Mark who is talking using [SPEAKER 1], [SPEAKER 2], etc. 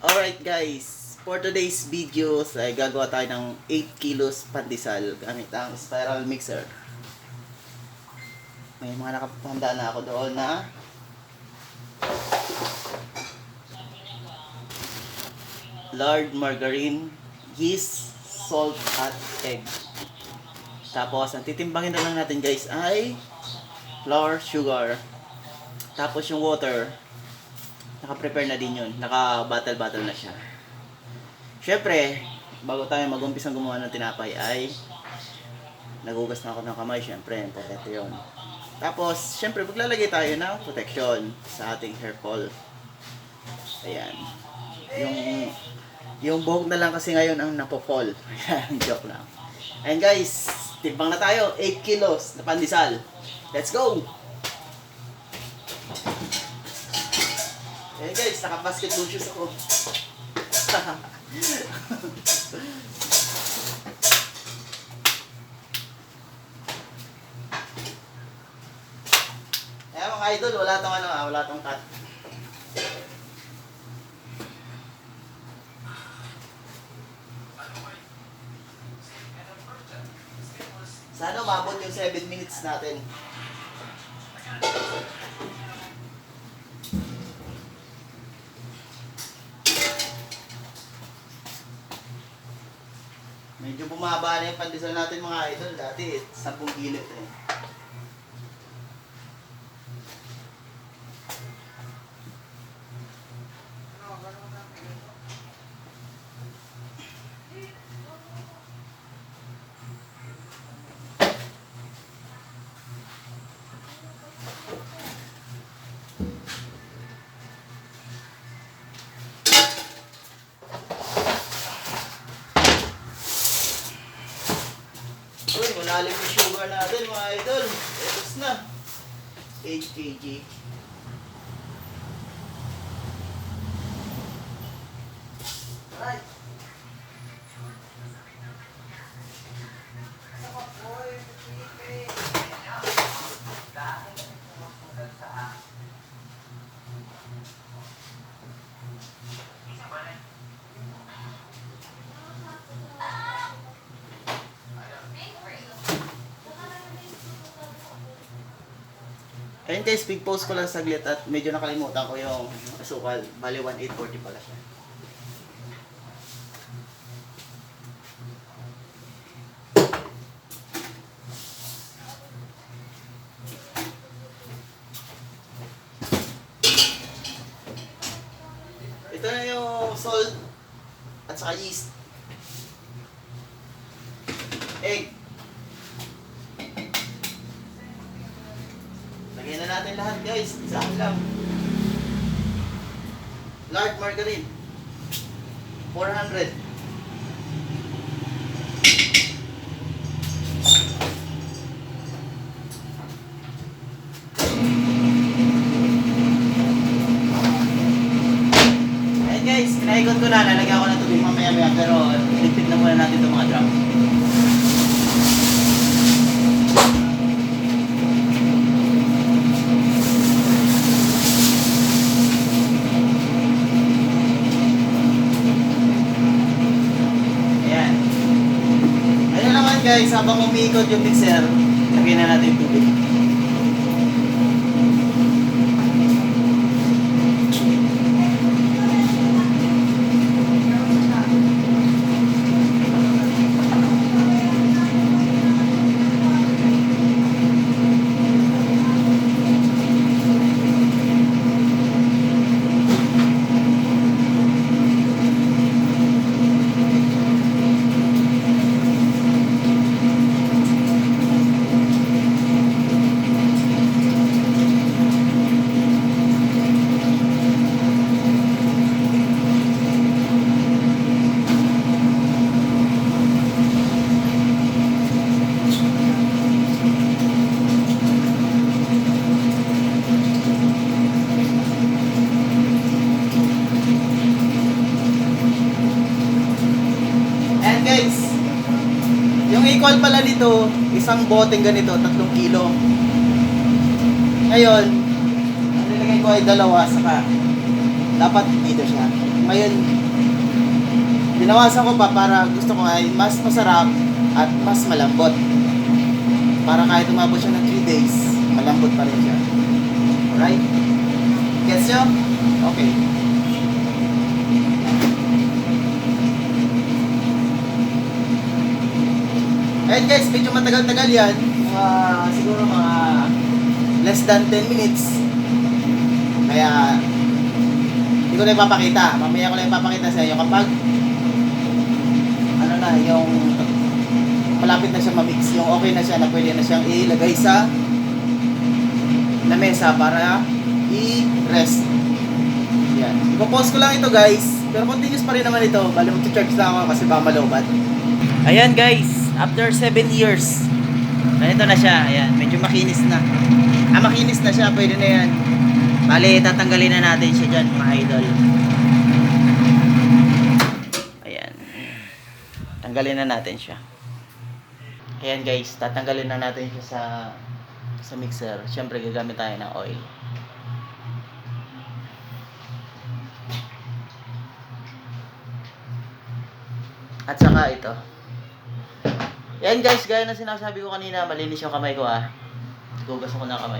[SPEAKER 1] Alright guys, for today's videos ay gagawa tayo ng 8 kilos pandesal gamit ang spiral mixer. May mga nakapahanda na ako doon na lard, margarine, yeast, salt at egg. Tapos ang titimbangin na lang natin guys ay flour, sugar, tapos yung water. Naka-prepare na din yun. Naka-battle na siya. Syempre, bago tayo mag-umpisang gumawa ng tinapay ay nagugas na ako ng kamay. Syempre, importante yun. Tapos, syempre, maglalagay tayo ng protection sa ating hair fall. Ayan. Yung buhok na lang kasi ngayon ang napopol. Ayan, joke lang. Ayan guys, timbang na tayo. 8 kilos na pandesal. Let's go! Ayan guys, naka-basketball shoes ako. Ayan mga idol, wala tong cut. Sana umabot yung 7 minutes natin. Medyo bumaba na yung pandesal natin mga idol. Dati 10 kilo eh. Uy, malalim yung sugar natin mga idol. Etos na. 8 kg. Right. Ayun guys, big post ko lang saglit at medyo nakalimutan ko yung asukal. Bali 1,840 pala siya. Ito na yung salt at saka yeast. Egg. Lagyan na natin lahat guys. Isaan lang. Lard, margarine. 400. Ayan guys, kinaikot ko na. Lalagyan ko ng tubig mamaya-maya. Pero ligpit na muna natin itong mga drum. Guys, habang umiikot yung mixer, lagyan na natin yung tubig. equal pala dito, isang boteng ganito, 3 kilo. Ngayon, ang nilagay ko ay 2, saka dapat dito siya. Ngayon, Binawasan ko pa para gusto ko ay mas masarap at mas malambot. Para kahit umabot siya ng 3 days, malambot pa rin siya. Alright? Gets nyo? Okay. Ayan guys, medyo matagal-tagal yan. Siguro mga less than 10 minutes. Kaya, hindi ko na ipapakita. Mamaya ko na ipapakita sa inyo kapag ano na, yung malapit na siya ma-mix. Yung okay na siya na pwede na siyang ilagay sa lamesa para i-rest. Yan. Ipo-pause ko lang ito guys. Pero continuous pa rin naman ito. Bali mag-charge na ako kasi baka malobat. Ayan guys, after 7 years, ganito na siya. Ayan, medyo makinis na. Makinis na siya, pwede na yan. Bali, tatanggalin na natin siya dyan, mga idol. Ayan. Tanggalin na natin siya. Ayan guys, tatanggalin na natin siya sa mixer. Siyempre, gagamit tayo ng oil. At saka ito. Ayan guys, gaya na sinasabi ko kanina, malinis yung kamay ko Hugas ako ng kamay.